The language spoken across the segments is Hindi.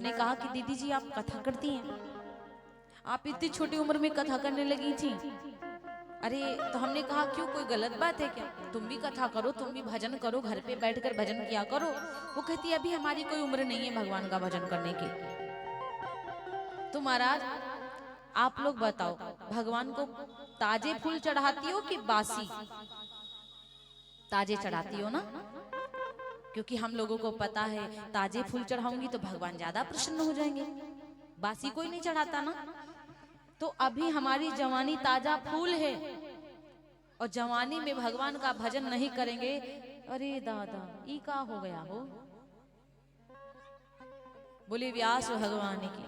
ने कहा कि दीदी जी आप कथा करती हैं, आप इतनी छोटी उम्र में कथा करने लगी थी। अरे तो हमने कहा क्यों, कोई गलत बात है क्या, तुम भी कथा करो, तुम भी भजन करो, घर पे बैठकर भजन किया करो। वो कहती है अभी हमारी कोई उम्र नहीं है भगवान का भजन करने की। तो महाराज आप लोग बताओ, भगवान को ताजे फूल चढ़ाती हो कि बासी? ताजे चढ़ाती हो ना, क्योंकि हम लोगों को पता है ताजे फूल चढ़ाऊंगी तो भगवान ज्यादा प्रसन्न हो जाएंगे, बासी कोई नहीं चढ़ाता ना। तो अभी हमारी जवानी ताजा फूल है और जवानी में भगवान का भजन नहीं करेंगे, अरे दादा ई का हो गया हो। बोले व्यास भगवान की,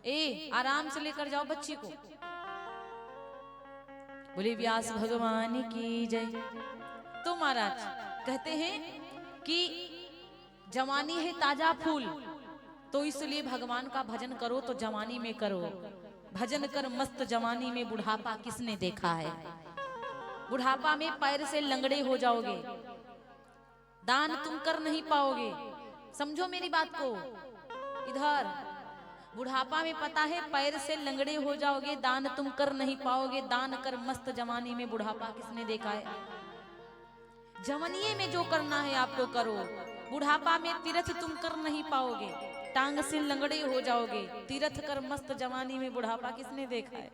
ए आराम से लेकर जाओ बच्ची को। बोले व्यास भगवान की जय। तो महाराज कहते हैं कि जवानी है ताजा फूल, तो इसलिए भगवान का भजन करो तो जवानी में करो। भजन कर मस्त जवानी में बुढ़ापा किसने देखा है। बुढ़ापा में पैर से लंगड़े हो जाओगे, दान तुम कर नहीं पाओगे। समझो मेरी बात को, इधर बुढ़ापा में पता है पैर से लंगड़े हो जाओगे, दान तुम कर नहीं पाओगे। दान कर मस्त जवानी में बुढ़ापा किसने देखा है। जवानी में जो करना है आपको करो, बुढ़ापा में तीर्थ तुम कर नहीं पाओगे, टांग से लंगड़े हो जाओगे। तीर्थ कर मस्त जवानी में बुढ़ापा किसने देखा है।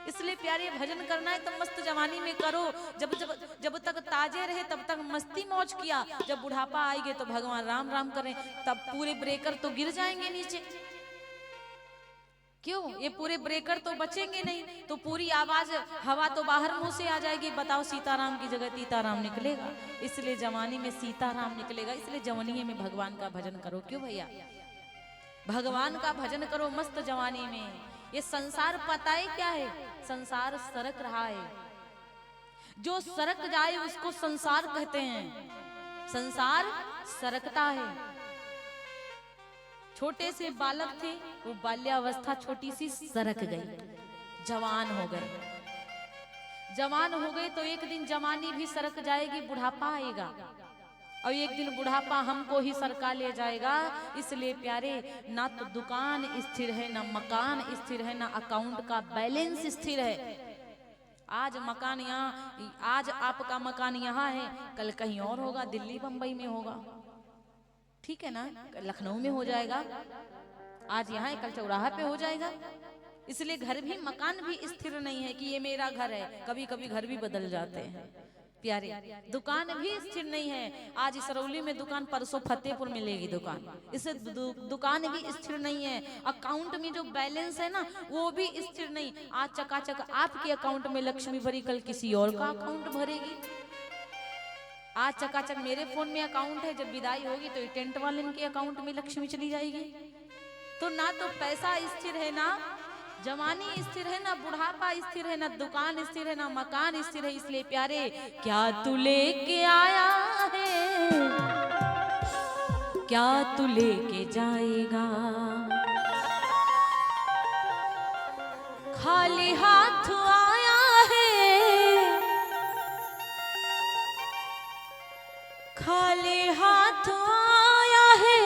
इसलिए प्यारे भजन करना है तो मस्त जवानी में करो। जब जब जब तक ताजे रहे तब तक मस्ती मौज किया। जब बुढ़ापा आएंगे तो भगवान राम राम करें, तब पूरे ब्रेकर तो गिर जाएंगे नीचे। क्यों, ये पूरे ब्रेकर तो बचेंगे नहीं, तो पूरी आवाज हवा तो बाहर मुंह से आ जाएगी। बताओ सीताराम की जगह सीताराम निकलेगा, इसलिए जवानी में सीताराम निकलेगा। इसलिए जवानी में भगवान का भजन करो। क्यों भैया, भगवान का भजन करो मस्त जवानी में। ये संसार पता है क्या है, संसार सरक रहा है। जो सरक जाए उसको संसार कहते हैं। संसार सरकता है। छोटे से बालक थे, वो बाल्यावस्था छोटी सी सरक गई, जवान हो गए। जवान हो गए तो एक दिन जवानी भी सरक जाएगी, बुढ़ापा आएगा और एक दिन बुढ़ापा हमको ही सरका ले जाएगा। इसलिए प्यारे, ना तो दुकान स्थिर है, ना मकान स्थिर है, ना अकाउंट का बैलेंस स्थिर है। आज मकान यहाँ, आज आपका मकान यहाँ है, कल कहीं और होगा, दिल्ली बंबई में होगा, ठीक है ना, लखनऊ में हो जाएगा। आज यहाँ है, कल चौराहा पे हो जाएगा। इसलिए घर भी, मकान भी स्थिर नहीं है कि ये मेरा घर है। कभी कभी घर भी बदल जाते हैं प्यारे। दुकान भी स्थिर नहीं है। आज इसरौली में दुकान, परसों फतेहपुर मिलेगी दुकान। इसे दुकान भी स्थिर नहीं है। अकाउंट में जो बैलेंस है ना, वो भी स्थिर नहीं। आज चकाचक आपके अकाउंट में लक्ष्मी भरी, कल किसी और का अकाउंट भरेगी। आज चकाचक मेरे फोन में अकाउंट है, जब विदाई होगी तो टेंट वाले के अकाउंट में लक्ष्मी चली जाएगी। तो ना तो पैसा स्थिर है, ना जवानी स्थिर है, ना बुढ़ापा स्थिर है, ना दुकान स्थिर है, ना मकान स्थिर है। इसलिए प्यारे, क्या तू लेके आया है, क्या तू लेके जाएगा। खाली हाथ आया है, खाली हाथ आया है,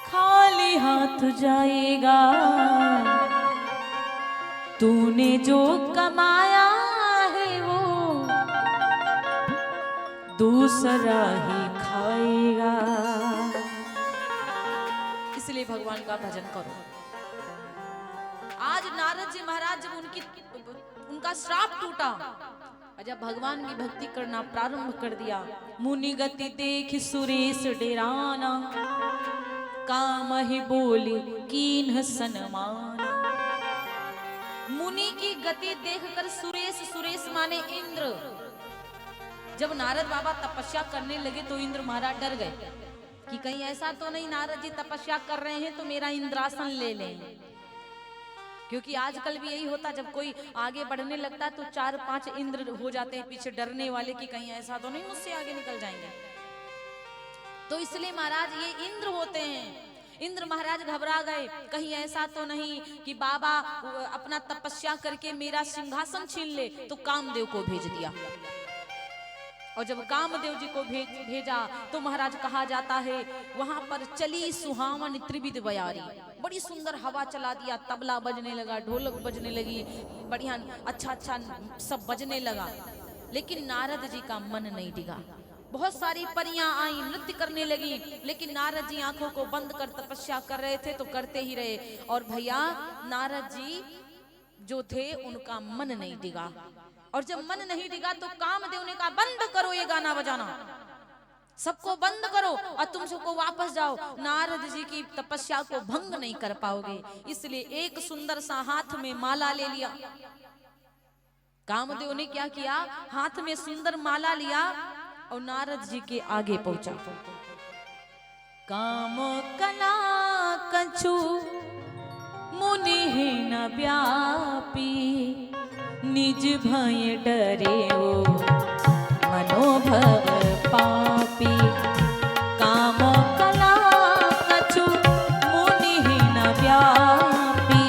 खाली हाथ जाएगा। तूने जो कमाया है वो दूसरा ही खाएगा। इसलिए भगवान का भजन करो। आज नारद जी महाराज जब उनका श्राप टूटा, जब भगवान की भक्ति करना प्रारंभ कर दिया, मुनि गति देख सुरेश डेराना, काम ही बोले कीन्ह सनमाना। मुनि की गति देखकर सुरेश, सुरेश माने इंद्र, जब नारद बाबा तपस्या करने लगे तो इंद्र महाराज डर गए कि कहीं ऐसा तो नहीं नारद जी तपस्या कर रहे हैं तो मेरा इंद्रासन ले लें। क्योंकि आजकल भी यही होता, जब कोई आगे बढ़ने लगता है तो 4-5 इंद्र हो जाते हैं पीछे डरने वाले कि कहीं ऐसा तो नहीं मुझसे आगे निकल जाएंगे। तो इसलिए महाराज ये इंद्र होते हैं। इंद्र महाराज घबरा गए, कहीं ऐसा तो नहीं कि बाबा अपना तपस्या करके मेरा सिंहासन छीन ले। तो कामदेव को भेज दिया। और जब कामदेव जी को भेजा तो महाराज कहा जाता है वहां पर चली सुहावन त्रिविध बयारी, बड़ी सुंदर हवा चला दिया, तबला बजने लगा, ढोलक बजने लगी, बढ़िया अच्छा अच्छा सब बजने लगा। लेकिन नारद जी का मन नहीं टिका। बहुत सारी परियां आई, नृत्य करने लगी, लेकिन नारद जी आंखों को बंद कर तपस्या कर रहे थे तो करते ही रहे। और भैया नारद जी जो थे उनका मन नहीं टिका। और जब मन नहीं टिका तो कामदेव ने कहा बंद करो ये गाना बजाना, सबको बंद करो और तुम सबको वापस जाओ, नारद जी की तपस्या को भंग नहीं कर पाओगे। इसलिए एक सुंदर सा हाथ में माला ले लिया। कामदेव ने क्या किया, हाथ में सुंदर माला लिया और नारद जी के आगे पहुंचा। काम कला कछु मुनि न व्यापी, निज भय डरे ओ मनोभव पापी। काम कला कछु मुनि न व्यापी,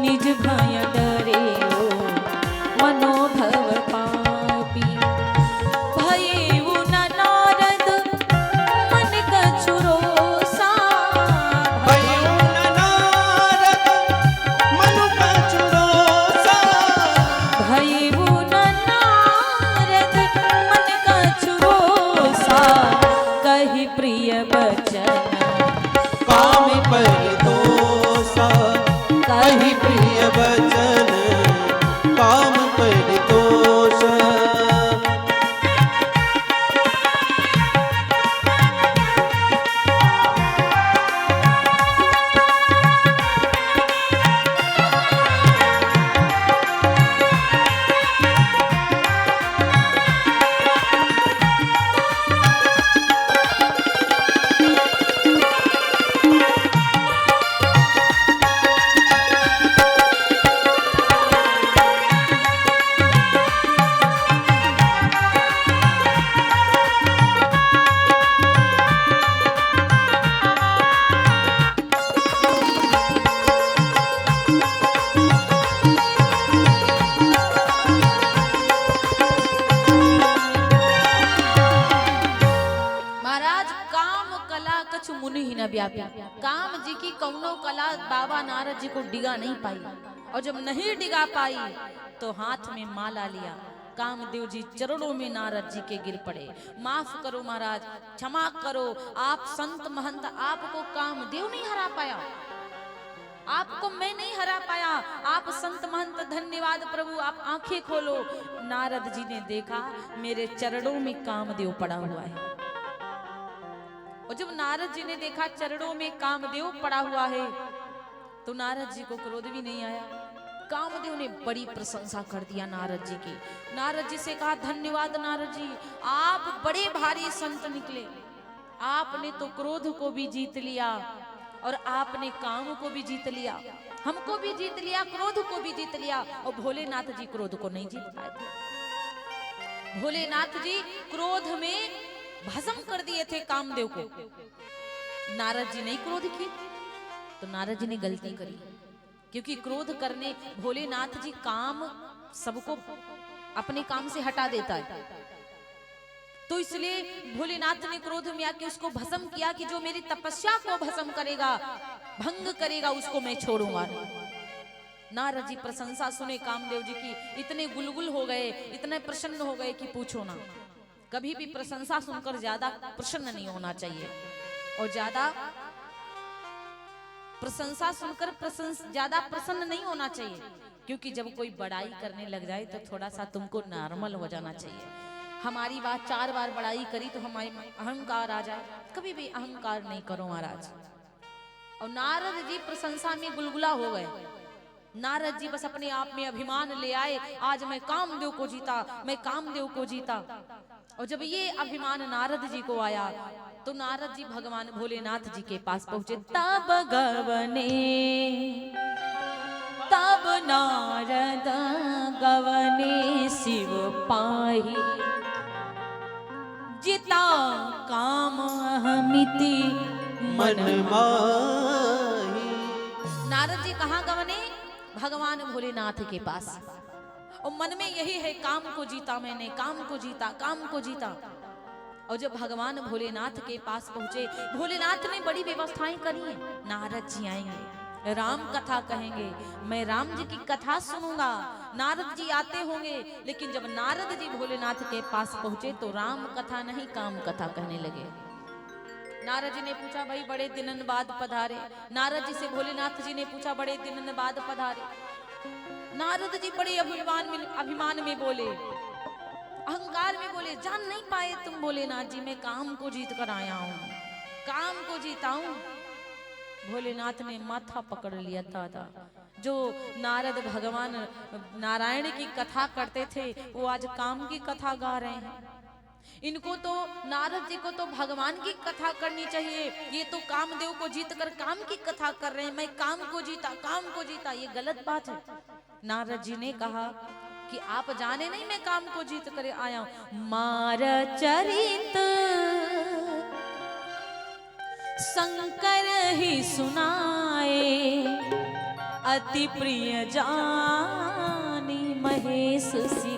निज भय डरे ओ मनोभव पापी। भयेउ न नारद मन कछु रोषा, भयेउ न नारद मन कछु रोषा, भयेउ न नारद मन कछु रोषा। कहि प्रिय बचन काम परितोषा, कहि प्रिय वचन काम परितोषा। महाराज काम कला कछु मुनि ही न व्यापी। काम जी की कौनो कला बाबा नारद जी को डिगा नहीं पाई। और जब नहीं डिगा पाई तो हाथ में माला लिया। कामदेव जी चरणों में नारद जी के गिर पड़े। माफ करो महाराज, क्षमा करो, आप संत महंत, आपको कामदेव नहीं हरा पाया, आपको मैं नहीं हरा पाया, आप संत महंत धन्यवाद प्रभु, आप आंखें खोलो। नारद जी ने देखा मेरे चरणों में कामदेव पड़ा हुआ है। और जब नारद जी ने देखा चरणों में कामदेव पड़ा हुआ है तो नारद जी को क्रोध भी नहीं आया। कामदेव ने बड़ी प्रशंसा कर दिया नारद जी की। नारद जी से कहा धन्यवाद नारद जी, आप बड़े भारी संत निकले। आपने तो क्रोध को भी जीत लिया और आपने काम को भी जीत लिया, हमको भी जीत लिया, क्रोध को भी जीत लिया। और भोलेनाथ जी क्रोध को नहीं जीत पाए थे। भोलेनाथ जी क्रोध में भस्म कर दिए थे कामदेव को। नारद जी नहीं क्रोध किए तो नारद जी ने गलती करी, क्योंकि क्रोध करने भोलेनाथ जी काम सबको अपने काम से हटा देता है। तो इसलिए भोलेनाथ ने क्रोध में आके उसको भस्म किया कि जो मेरी तपस्या को भस्म करेगा, भंग करेगा, उसको मैं छोड़ूंगा नहीं। नारद जी प्रशंसा सुने कामदेव जी की, इतने गुलगुल हो गए, इतने प्रसन्न हो गए कि पूछो ना। कभी भी प्रशंसा सुनकर ज्यादा प्रसन्न नहीं होना चाहिए और ज्यादा प्रशंसा सुनकर ज्यादा प्रसन्न नहीं होना चाहिए, क्योंकि जब कोई बड़ाई करने लग जाए तो थोड़ा सा तुमको नॉर्मल हो जाना चाहिए। हमारी बात 4 बार बड़ाई करी तो हमारे अहंकार आ जाए, कभी भी अहंकार नहीं करो महाराज। और नारद जी प्रशंसा में गुलगुला हो गए। नारद जी बस अपने आप में अभिमान ले आए, आज मैं कामदेव को जीता, मैं कामदेव को जीता। और जब ये अभिमान नारद जी को आया तो नारद जी भगवान भोलेनाथ जी के पास पहुंचे। तब गवने, तब नारद गवने शिव पाही, जिता काम अहमिति मन माही। नारद जी कहाँ गवने? भगवान भोलेनाथ के पास। और मन में यही है, काम को जीता मैंने, काम को जीता, काम को जीता। और जब भगवान भोलेनाथ के पास पहुंचे, भोलेनाथ ने बड़ी व्यवस्थाएं करी हैं। नारद जी आएंगे, राम कथा कहेंगे, मैं राम जी की कथा सुनूंगा। नारद जी आते होंगे, लेकिन जब नारद जी भोलेनाथ के पास पहुंचे तो राम कथा नहीं, काम कथा कहने लगे। नारद जी ने पूछा, भाई बड़े दिनन बाद पधारे। नारद जी से भोलेनाथ जी ने पूछा, बड़े दिनन बाद पधारे। नारद जी बड़े अभिमान में बोले, अहंकार में बोले, जान नहीं पाए तुम भोलेनाथ जी, मैं काम को जीत कर आया हूं, काम को जीता हूं। भोलेनाथ ने माथा पकड़ लिया था। जो नारद भगवान नारायण की कथा करते थे, वो आज काम की कथा गा रहे हैं। इनको तो, नारद जी को तो भगवान की कथा करनी चाहिए, ये तो कामदेव को जीत कर काम की कथा कर रहे हैं। मैं काम को जीता, काम को जीता, ये गलत बात है। नारद जी ने कहा कि आप जाने नहीं मैं काम को जीत कर आया हूं। मार चरित शंकर ही सुनाए, अति प्रिय जानी महेश सिंह।